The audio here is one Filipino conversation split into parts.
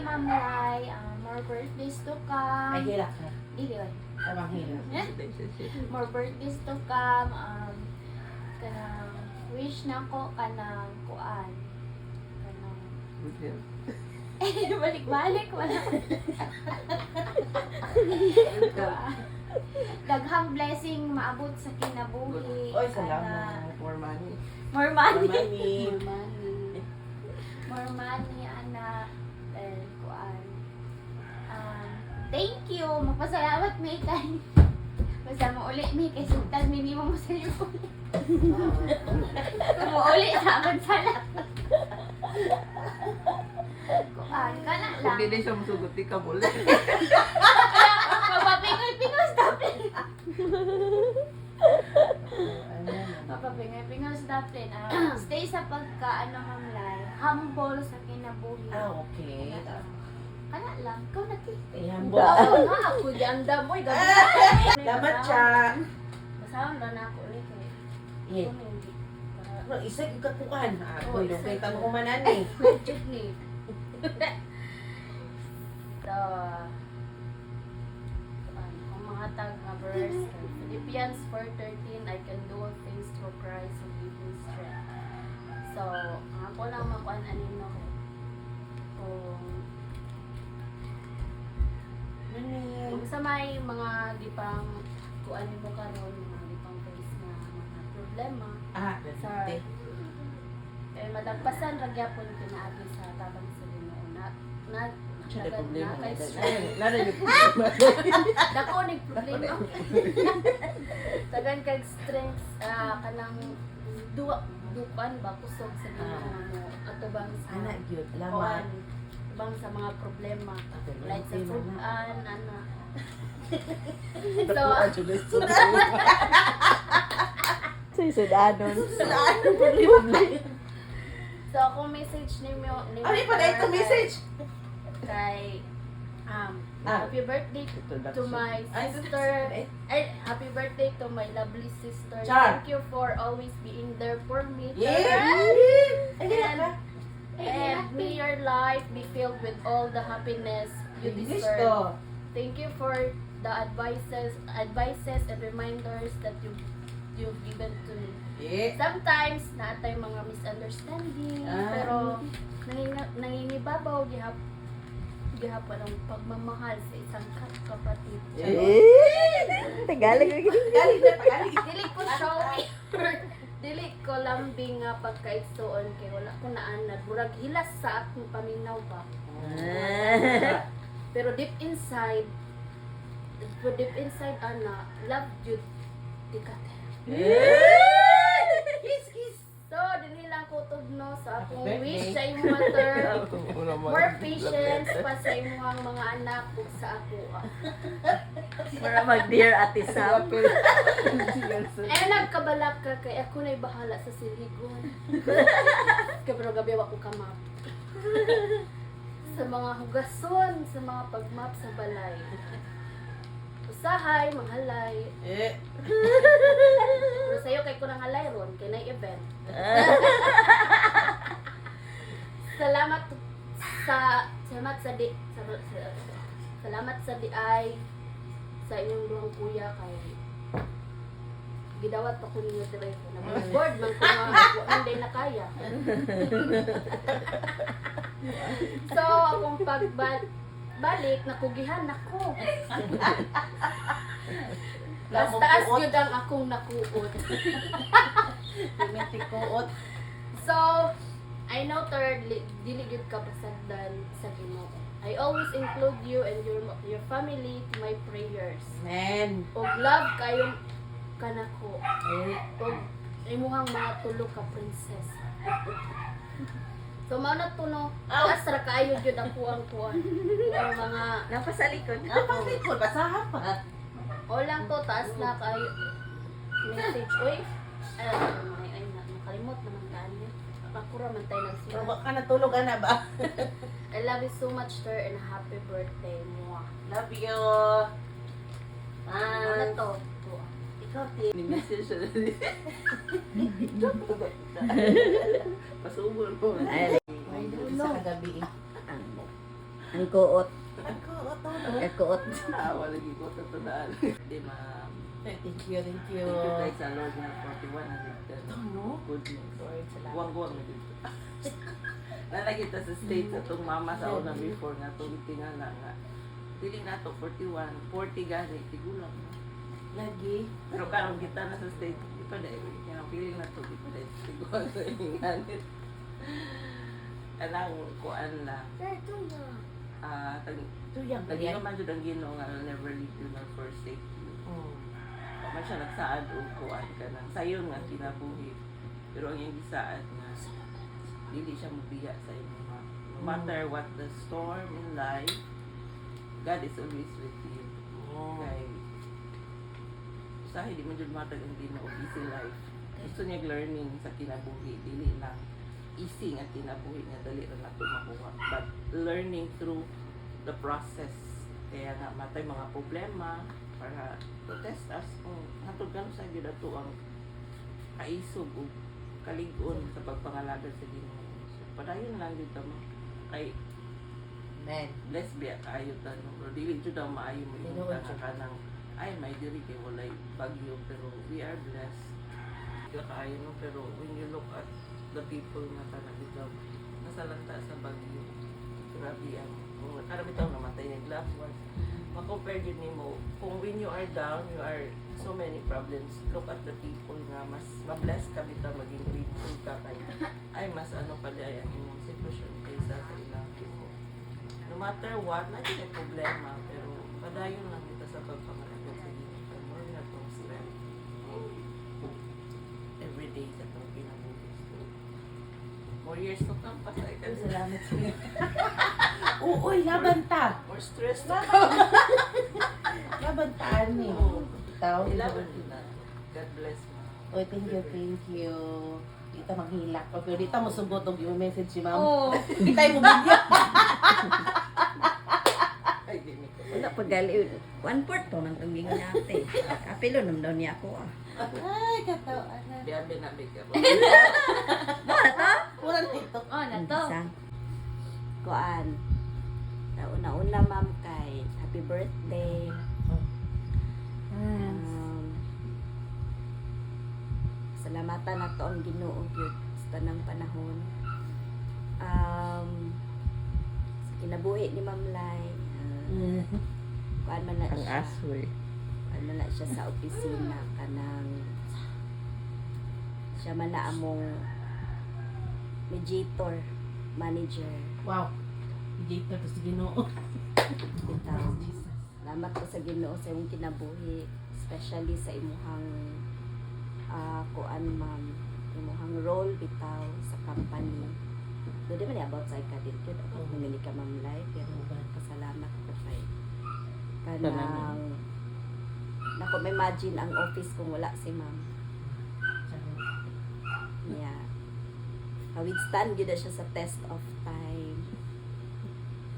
Ma'am Lai, more birthdays to come. Ay, hilak na. Dili oy. Tamang hilak. More birthdays to come. Kanang wish na ko kanang kuan. Kanang balik-balik wala. Daghang blessing maabot sa kinabuhi. Oy, salamat. More money. More More money. money. More money, ana. Kuan. Thank you. Magpasalamat mi kay. Basta mo uli mi kay sultan minimum mo sa iyo. Mo uli sa akong salat. Kuan kana lang. Kung hindi siya masugot, di ka muli. Mapapingoy-pingoy daplin. Mapapingoy-pingoy daplin. Stay sa pagka Ma'am Lai. Humble sa kinabuhi. Okay. Kana lang. Ikaw na ti. Ayan Wow, ba? nga ako ganda mo. Salamat siya. Basahon na ako ulit eh. Eh, bro, isa yung katukan. Ako yung kita mo kumanan eh. Magic ni. So, ang mga tag nga verse, Philippians 4:13, I can do all things through Christ who gives me strength. So, ako lang makuan anino kung sa may mga dipang kuan mo karon, mga dipang face na mga problema sa madagpasan ra gyapon pinaagi sa tabang sa Ginoo na Siya na problema. kay Narinig problema. dako ning problema. Tagan kag strength kanang dukan ba kusog sa Ginoo mo atubang sa Anak, cute. kuan Laman. bang sa mga problema like sa fruitan ana. Sudanon. So akong message ni Ano pa na ito message? kay happy birthday to my sister. Happy birthday to my lovely sister. Char. Thank you for always being there for me. Yeah! And may your life be filled with all the happiness you English deserve. to. Thank you for the advices and reminders that you've given to me. Yeah. Sometimes naatay mga misunderstanding, pero nangingibabaw gihapon ang pagmamahal sa isang kapatid. Tagalog. Galing na, Tagalog. Dili ko showy. Dili ko lambing nga pagkaigsuon kay wala ko naanad. Murag hilas sa akong paminaw ba. Pero deep inside ana, love you tikate. Kiss, kiss. So, dinhi lang ko tugno sa akong Happy wish birthday. sa imong mother. More patience pa sa imong mga anak ug sa ako. Para mag-dear Ate Sam. Nagkabalak ka kay ako na'y bahala sa siligon. Pero gabi ako kamap. Sa mga hugason, sa mga pagmap sa balay. Usahay, manghalay. Pero sa'yo kay ko nang halay ron, kay na event. Salamat sa di ay sa inyong duhang kuya kay gidawat pa ko ninyo telephone. Board man ko nga hindi na kaya. So akong pagbalik nakugihan ako. Taas yun ang akong nakuot. Tumitikuot. So, I know third, dili gyud ka pasagdan sa Ginoo. I always include you and your family to my prayers. Man. Og love kayong kanako. Og imuhang mga tulo ka princess. So mao na to no. Asra kaayo gyud ang kuan. Ang mga Napasalikod. Napaslikod, basahan pa. o lang to taas na kayo message. Oy. Ay nakalimot naman kaani. Pakura man tayo Pero nagsiya. baka natulog ka na ba? I love you so much, sir, and happy birthday mo. Love you. Ano na to? Ikaw, Tim. Ni-message siya na. Pasubol mo. Ay, sa kagabi. Ang kuot. Ako, oto, no? Ang kuot. Wala lagi ko tatandaan. Di ma'am. Thank you, thank you. Thank you guys sa Lord na 41 na dito. no? Good news. Lord, salamat. Guwang-guwang na dito. Nalagi ta sa state sa itong mama sa una before nga itong tingala nga. Dili na to 41, 40 gani, tigulang. Lagi. Pero karong kita na sa state, di pa dahil. Kaya ang feeling na to, di pa dahil. Tigulang sa inyong ganit. Alang kuan lang. Tuyang ba Lagi yan? naman dyan ang Ginoo nga I'll never leave you nor forsake you. Oh. Man siya nagsaad o kuan ka ng sayon nga kinabuhi. Pero ang iyang gisaad nga dili siya mubiya sa inyo. No matter what the storm in life, God is always with you. Oh. Kay usahay di man jud matag ang Ginoo easy life. Gusto niya learning sa kinabuhi dili lang easy nga kinabuhi nga dali ra nato makuha. But learning through the process. Kaya nga matay mga problema para to test us kung hatod kanu sa gyud ato ang kaisog o kalig-on sa pagpangalagad sa Ginoo. So, padayon lang gyud ta mo kay Man. bless biya kaayo ta no. Pero dili jud daw maayo mo yung Tinuod jud. kanang ay may diri kay walay bagyo pero we are blessed. Kaya kaayo no pero when you look at the people nga tanang bitaw nasalanta sa bagyo. Grabe ang kung karabitaw namatay ng loved ones. Ma-compare yun ni mo. Kung when you are down, you are so many problems. Look at the people nga mas ma-bless ka bitaw maging grateful ka kay ay mas ano pala ay ang imong sitwasyon kaysa sa ilang people. No matter what, na may problema pero padayon lang kita sa pagpangalagad sa Ginoo. Kay mo na tong strength. Every day sa itong kinabuhi. So, more years to come pa sa ikan. Salamat sa iyo. Uy, laban ta. More stress to come. Laban taan ni. Itaw. Ilaban din na. God bless mo. Uy, thank you, thank you. Dito maghilak. Pero dito mo sugot og yung message si ma'am. Oh, Itay mo bigyan. Ay, di mi ko. Wala pa gali. 1/4 to nang tungging natin. Apelo nam daw niya ako ah. Ay, katawan na. Biyabe na big ka. Wala to? Wala nito. oh, na to. Isang kuan. Sa una-una ma'am kay happy birthday. Salamatan na to ang Ginoo gyud sa tanang panahon. Sa kinabuhi ni Ma'am Lai. Kuan man na siya. asway. Kuan man na siya sa opisina kanang siya man na among mediator, manager. Wow. DJ to si Ginoo. Bitaw. Salamat ko sa Ginoo sa imong kinabuhi, especially sa imuhang kuan ma'am, imuhang role bitaw sa company. Doon di man about sa ikadil kid ako kung hindi ka Ma'am Lai, pero pasalamat ko kay kanang nako may imagine ang office kung wala si ma'am. Yeah. Ka-withstand gyud na siya sa test of time.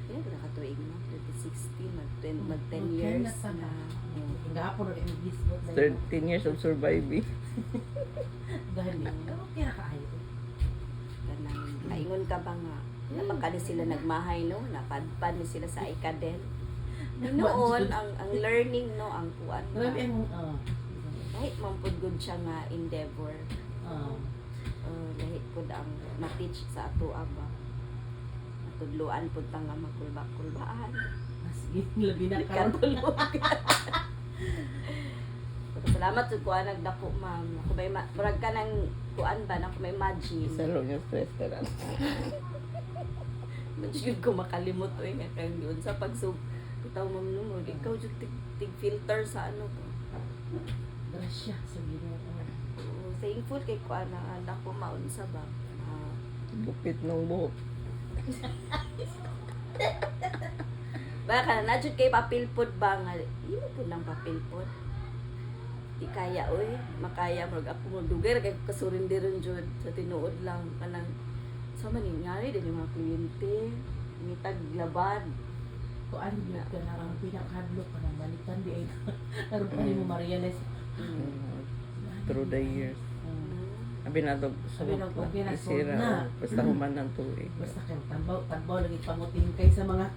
Yan ko nakatuig na 2016 mag 10 years na. Gapon rin yung gisbot. 13 years of surviving. Dahil pero kaya kaayo. Kanang kaingon ka ba nga napakali sila nagmahay no, napadpad ni sila sa ikadel. Noon ang learning no, ang kuan. Grabe ang Kahit mampud gud siya nga endeavor. Lahit pud ang ma-teach sa ato ba. Matudloan pud ta nga makulba-kulbaan. sige, labi na karon. Salamat sa kuan nagdako ma'am. Ako may murag ka ng kuan ba na ako may imagine. Salo niya stress ka lang. Masyud ko makalimot oy nga kang yun sa pagsug. Bitaw ma'am no, ikaw jud tig filter sa ano ko. Grasya sa Ginoo. Thankful kay kuan na anak ko maunsa ba. Gupit ng buhok. Baka na jud kay papilpod ba nga imo pud nang papilpod. Di kaya oy, makaya murag ako mo dugar kay kasurindiron jud sa tinuod lang kanang sa maningari din yung mga kliyente, ngitag labad. Kuan gyud ka na ang pinakahadlok ka na balikan di ay karon pa nimo ma-realize. Through the years. Abinadog Abinadog, abinasod isira, na. basta human ng tuig. Basta kayo, tagbaw lagi pangutin kay sa mga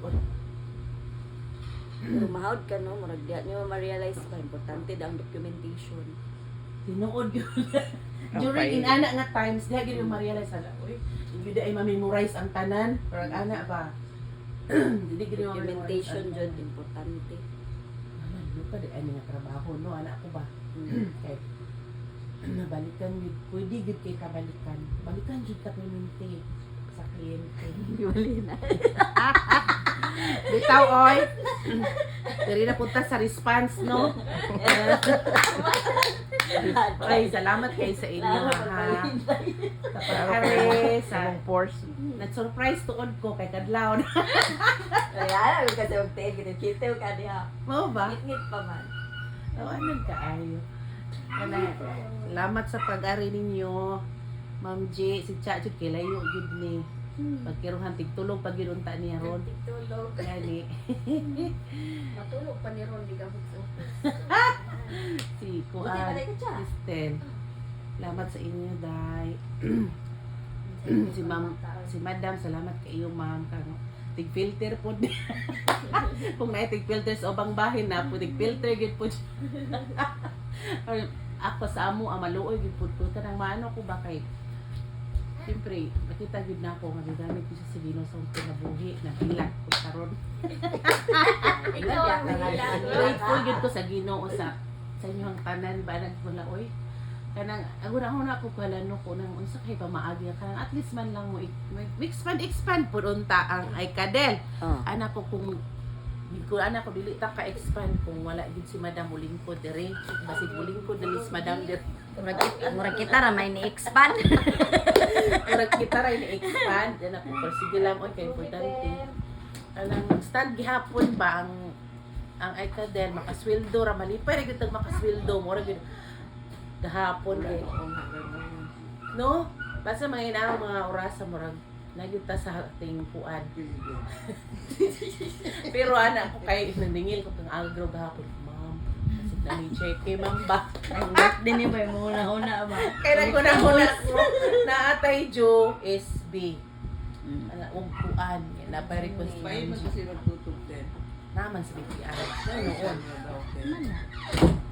Pero mahawd ka no, murag di nyo ma-realize ba importante daw ang documentation. tinuod yun. During inana nga times, diha gyud yung ma-realize ala, uy, hindi ay ma-memorize ang tanan, parang ana ba. Hindi gyud yung Documentation jud importante. Ano pa di ay nga trabaho no, anak ko ba. Kay nabalikan yun, pwede gud kay kabalikan. Balikan jud ka permente sa kliyente. Wali na. Bitaw oy. Diri na punta sa response no. Ay, salamat kay sa inyo ha. Kapag sa force. nag-surprise tuod ko kay kadlaw. Kaya ako kasi og tayo kita ka diha. Mo ba? Ngit pa man. O ano kaayo. Salamat sa pag-ari ninyo. Ma'am J, si Cha Jud kay layo jud ni. Pagkiruhan tigtulog pag ginunta niya ron. Tulog. Gani. Matulog pa ni Ron, di ka Si Buti Kuan. pa ka siya. Kristen. Salamat sa inyo, Day. Si Ma'am, si Madam, salamat kay iyo, Ma'am. Kano, tig-filter po. Kung na tig-filter sa obang bahin na po, tig-filter gid po. Ako sa amo, maluoy gid po. Kanang maano ko ba kay siyempre, nakita gid na ako nga gigamit ko siya sa Ginoo sa akong kinabuhi na hilak ko karon. Ikaw ang Grateful gid ko sa Ginoo sa inyong tanan ba nagwala oy. Kanang aguna ako kalano ko nang unsa kay pamaagi kanang at least man lang mo expand pud unta ang ay kadel. Anak ko kung anak ko dili ta ka expand kung wala gid si Madam ulingkod diri. Basig ulingkod dili si Madam diri. Murag kita ra may ni-expand. Murag kita ra ni-expand yan ako pero sige lang oy kay importante. Anang stand gihapon ba ang ay kadel makasweldo ra malipay ra gyud tag makasweldo mo ra gyud gahapon kay no basta mga inaang mga oras sa murag nagyud ta sa ating puad. Pero anak ko kay nandingil ko tong agro gahapon, ma'am. Kasi na ni check kay ma'am ba. Ang birthday ni ba muna ba? Kaya ko na atay Jo SB. Ana og puan na pa request pa Paano kasi magtutog din? naman sa BPI. Noon.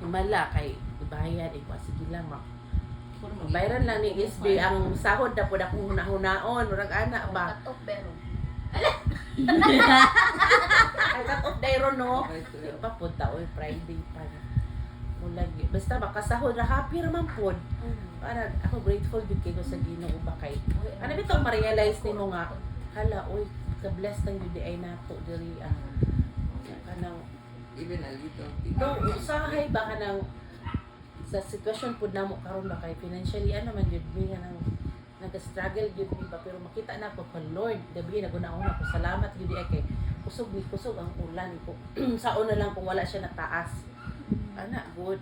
Himala kay bayad ko sige lang ma. Bayaran lang ni SB ang sahod na pud akong hunahon murag ana ba. Cut off pero. Ay cut off dayron no. Pa pud ta oy Friday pa. Mulagi basta makasahod ra happy ra man pud. Para ako grateful gid kay ko sa Ginoo ba kay. Ano bitaw ma-realize nimo nga hala oy ka-bless tang jud ay nato diri kanang Even a little thing. no usahay ba kanang sa sitwasyon pud namo karon ba kay financially ano man jud mi nga nang nag-struggle jud mi ba pero makita na ko kay Lord gabi naguna-una ko salamat jud ay kay kusog ang ulan ko saon na lang kung wala siya na taas ana good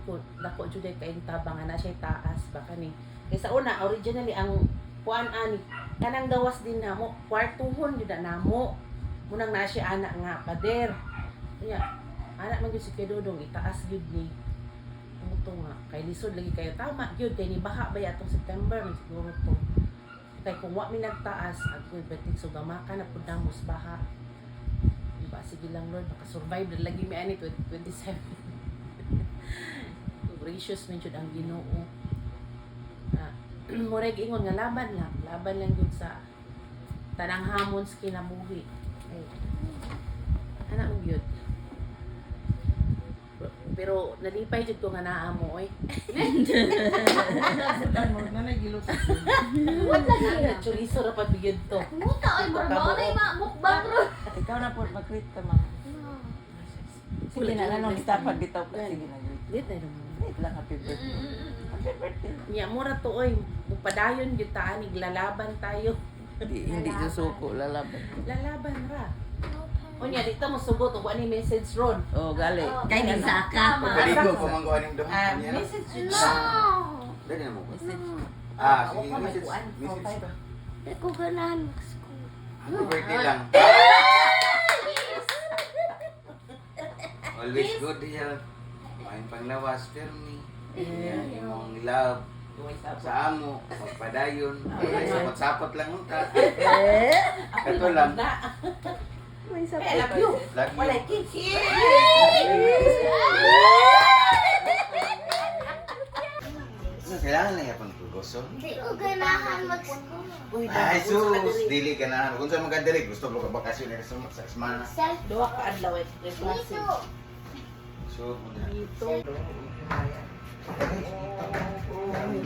good dako jud kay tabang ana siya taas ba kani kay sa una originally ang kuan ani kanang gawas din namo kwartuhon jud namo munang na siya ana nga pader nya ana man jud si Kedodong itaas jud ni ito nga kay lisod lagi kayo tama gyud kay ni baha ba atong September man siguro to kay kung wa mi nagtaas at kun betik sugamakan na pud namos baha diba sige lang Lord maka-survive na lagi mi ani 2027 gracious man jud ang Ginoo murag ingon nga laban lang jud sa tanang hamon sa kinabuhi ay ana mo gyud pero nalipay jud ko nga naa mo oy. Nanay gilos. What lagi na? Chorizo ra pa bigyan to. Muta ay marbaw na yung mukbang ro. Ikaw na po, mag-greet ka, ma'am. Sige na, anong dapat bitaw pa? Sige na, greet. Lit na naman. Greet lang, happy birthday. Happy birthday. Nya mo ra to oy, mupadayon gyud ta anig lalaban tayo. Hindi susuko lalaban. Lalaban ra. Unya dito mo sugot og ani message ron. Oh, gali. Kay ni saka pa. Paligo ko man kuhaning duha. Message jud No. siya. Dali na mo ko. Message. Sige, message. Message. Ako ganan. Happy birthday lang. Always good here. Main panglawas, pero ni. Imong love. Tuway sa Sa amo, magpadayon, walay sapot-sapot lang unta. Eh, Kato lang, may sa I love you. lagi. Walay kids. Kailangan lang yapon tugoson. Di ko ganahan mag-school. Uy, Ay, gusto ka sus, diri. dili ka na. Kung saan magkadiri, gusto ko ka bakasyon na sa semana. Self Duha ka adlaw ay klase. dito. So, Dito.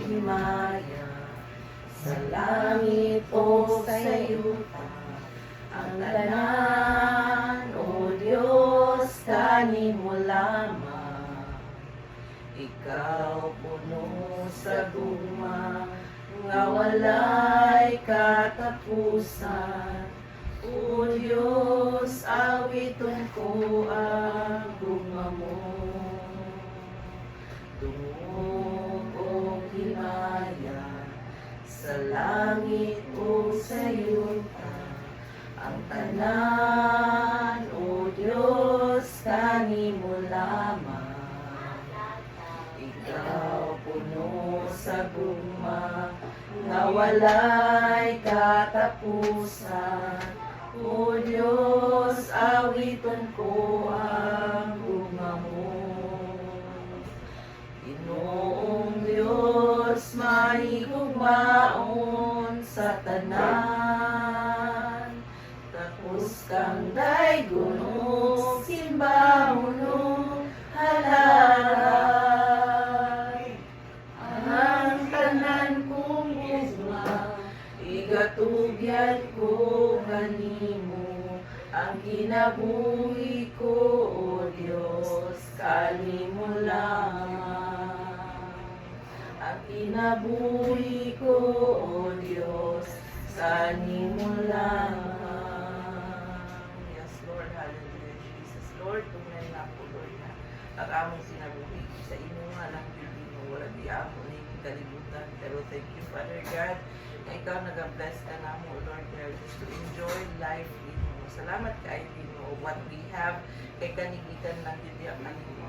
Himaya sa langit o sa yuta ang tanan o Diyos kanimo lamang ikaw puno sa guma nga walay katapusan o Diyos awiton ko ang guma mo tungog o himaya sa langit o sa yuta ang tanan o Diyos kanimo lamang ikaw puno sa guma nga walay katapusan o Diyos awiton ko ang guma mo Ginoong Diyos mahigugmaon sa tanan tapos kang daygon o simbahon o halay ang tanan kong ugma igatugyan ko kanimo ang kinabuhi ko o Diyos kanimo lamang ang kinabuhi ko o Diyos kanimo lamang. Yes, Lord, hallelujah, Jesus. Lord, tunay na ako, Lord, na ang among sinabuhi sa inyo nga lang Pilipino, wala di ako na yung kalibutan. Pero thank you, Father God, na ikaw nag-bless ka na mo, Lord God, just to enjoy life with mo. Salamat kay Pino, what we have, kay kanigikan lang din ang kanino.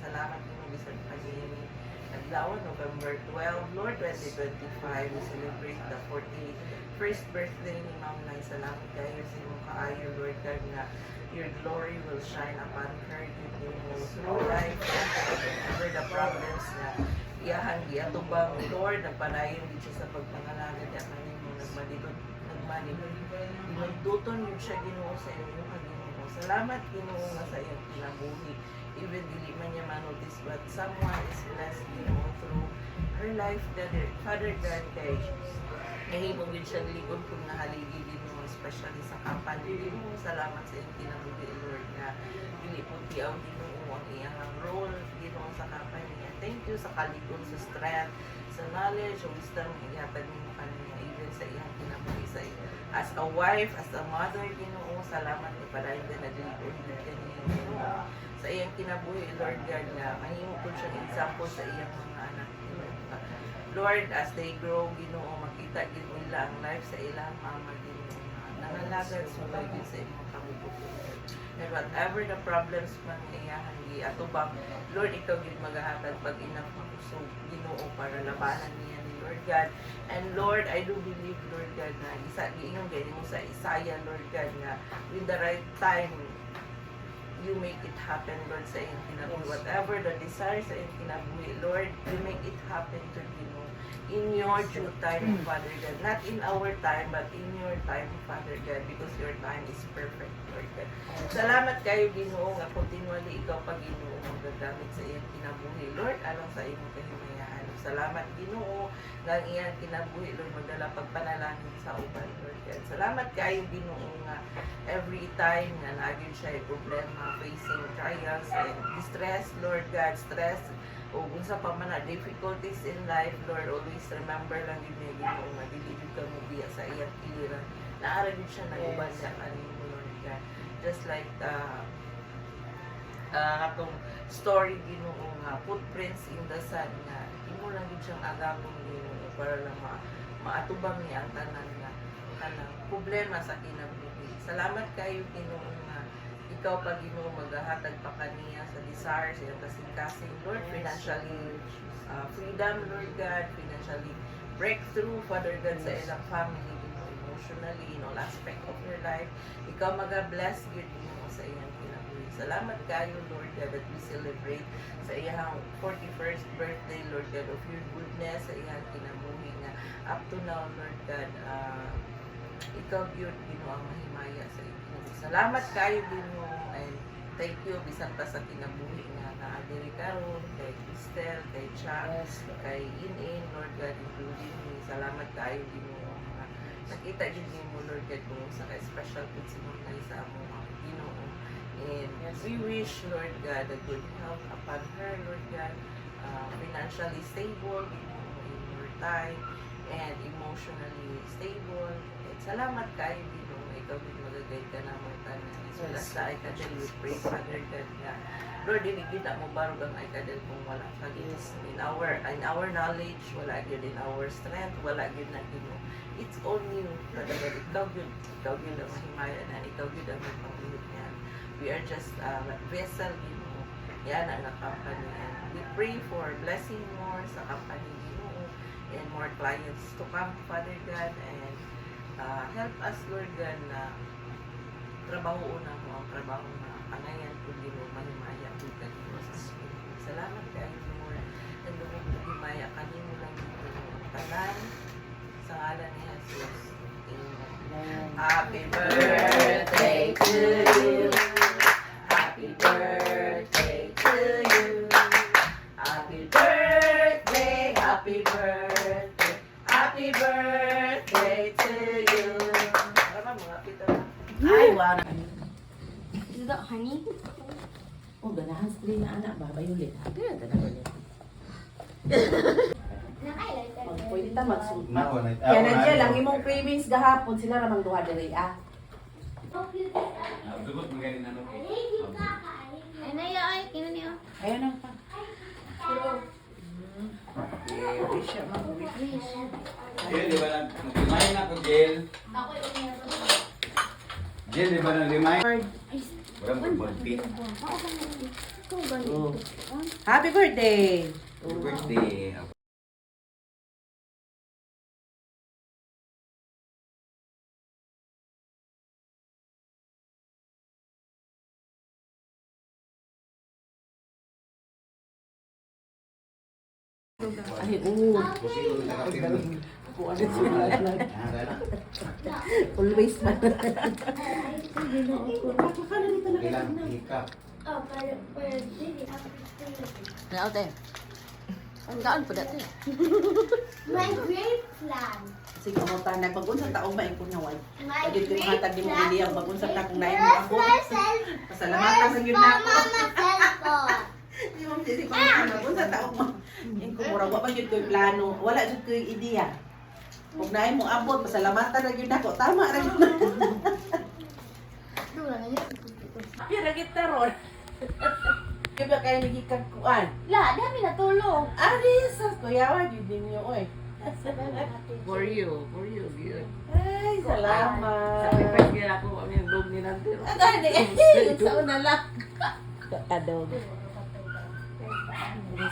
Salamat Pino, bisan pag-ini. Adlaw, November 12, Lord, 2025, we celebrate the 41st birthday ni Ma'am Nay. Salamat kayo sa iyong kaayo, Lord God, na your glory will shine upon her. Give mo through life, whatever the problems na iyahan, giatubang, Lord, nagpanayon din siya sa pagpangalagad at kanino, nagmanilod. Dinagduton yun siya Ginoo sa iyong Ginoo. Salamat Ginoo nga sa iyong kinabuhi. Even dili man niya manotice, but someone is blessed Ginoo through her life. Father God, kay nahimong din siyang likod kung nahaligi Ginoo, especially sa company Ginoo. Salamat sa iyong kinabuhi, Lord, na dili po tiyaw Ginoo ang iyang role Ginoo sa company niya. Thank you sa kalikod, sa strength, sa knowledge, sa wisdom, ihatag mo kanina, even sa iyang kinabuhi sa iyo. As a wife, as a mother, Ginoo, salamat ni padayon din na dilikod din kanina, Ginoo. Sa iyang kinabuhi, Lord God, na mahimo po siyang example sa iyang mga anak, Ginoo. Lord, as they grow, Ginoo, makita Ginoo nila ang life sa ilang mama, Ginoo. Nangalagad sulay din sa iyong kamubuti. And whatever the problems man iyahan atubang, Lord, ikaw gid maghahatag pag enough makusog Ginoo para labanan niya ni Lord God. And Lord, I do believe, Lord God, na isa giingon gani mo sa Isaiah, Lord God, na with the right time you make it happen, Lord, sa iyong kinabuhi. Whatever the desire sa iyong kinabuhi, Lord, you make it happen to Ginoo in your due time, Father God. Not in our time, but in your time, Father God, because your time is perfect, Lord God. Salamat kayo, Ginoo, nga continually ikaw pa, Ginoo, ang gagamit sa iyong kinabuhi. Lord, alam sa iyong kahimayaan. Salamat, Ginoo, nga ang iyong kinabuhi, Lord, magdala pagpanalangin sa uban, Lord God. Salamat kayo, Ginoo, nga every time na naging siya ay problema, facing trials and distress, Lord God, stress, o kung sa pamana, difficulties in life, Lord, always remember lang din niya, Ginoo, nga dilibig ka mo biya sa iyang iliran. Naara din siya nag-uban sa kanimo, Lord God. Just like atong story, Ginoo, nga footprints in the sun, nga imo lang din siyang agapon, Ginoo, para lang maatubang niya ang tanan nga kanang problema sa kinabuhi. Salamat kayo, Ginoo, nga ikaw pa Ginoo maghahatag pa kaniya sa desires sa kasing-kasing Lord, financially freedom, Lord God, financially breakthrough, Father God, sa ilang family, Ginoo, emotionally, in all aspect of your life. Ikaw mag-bless yun, Ginoo, sa iyang kinabuhi. Salamat kayo, Lord God, that we celebrate sa iyang 41st birthday, Lord God, of your goodness, sa iyang kinabuhi nga up to now, Lord God, ikaw yun, Ginoo, ang mahimaya sa iyo. Salamat kayo, Ginoo, and thank you, bisan pa sa kinabuhi nga naadiri karon kay Cristel, kay Chuck, kay Inin, Lord God, including me. Salamat kayo, Ginoo, nga nakita din mo, Lord God, kung sa special food sinunay sa among Ginoo. And we wish, Lord God, a good health upon her, Lord God, financially stable, Ginoo, in your time, and emotionally stable. And salamat kayo, Ginoo, ikaw din magagayad ka na mo tanan. So, last na ay kadal, we pray, Father God, nga, Lord, dinikita mo barog ang ay kadal kung wala ka in our knowledge, wala yun in our strength, wala yun na Ginoo. It's all you, Father God, ikaw yun ang mahimaya na, ikaw yun ang magpapilip niya. We are just a vessel, Ginoo. Yan ang company. And we pray for blessing more sa company, Ginoo, and more clients to come, Father God, and help us, Lord God, na trabaho una mo ang trabaho na angayan kung di mo mahimaya kung kanino sa Espiritu. Salamat kayo, Lord. And Lord, mahimaya kanino lang dito ang tanan sa ngalan ni Jesus. Amen. Happy birthday to you. Happy birthday to you. Happy birthday, happy birthday, happy birthday to you. Tama mga pito. Ay, wow. Is that honey? Oh, ganahan sa na anak ba? Bayulit. Happy na tanan ulit. Pwede ta magsuot. Kaya na dyan, ang imong cravings gahapon, sila ramang duha diri ah. Ay, naya ay, kina niya. Ayaw na pa. Wish siya mag-wish. Jill, di ba nag-remind ako, Jill? Jill, di ba nag-remind? Walang mag-birthday. Happy birthday! Happy birthday. Ay, oo. Ako ano sila. Always man. Ilang hikap. Na, ate. Ang gaan po dati. My great plan. Sige, mo ta nagpag-unsang taong ba ko na wal. My Pwede ko great hatag di mo plan. hindi ang pag-unsang ta kung naay mo Where's ako. my cell? Pasalamatan sa yun na ako. Mama, cellphone. Di mo sisi pa pag-unsang taong mo. Yung kumura wa pa yun ko yung plano. Wala jud ko yung ideya. Kung naay mo abot, pasalamatan ra yun ako. Tama ra yun. Pira kita ron. Kaya kayo nagikagkuan. La, dami natulog. Ari, sa kuyawa, yun din nyo, oy. For you, good. Ay, salamat. Sacrifice nga ako kami ang dog ni Nante. Ano, yung sa una lang. Adog.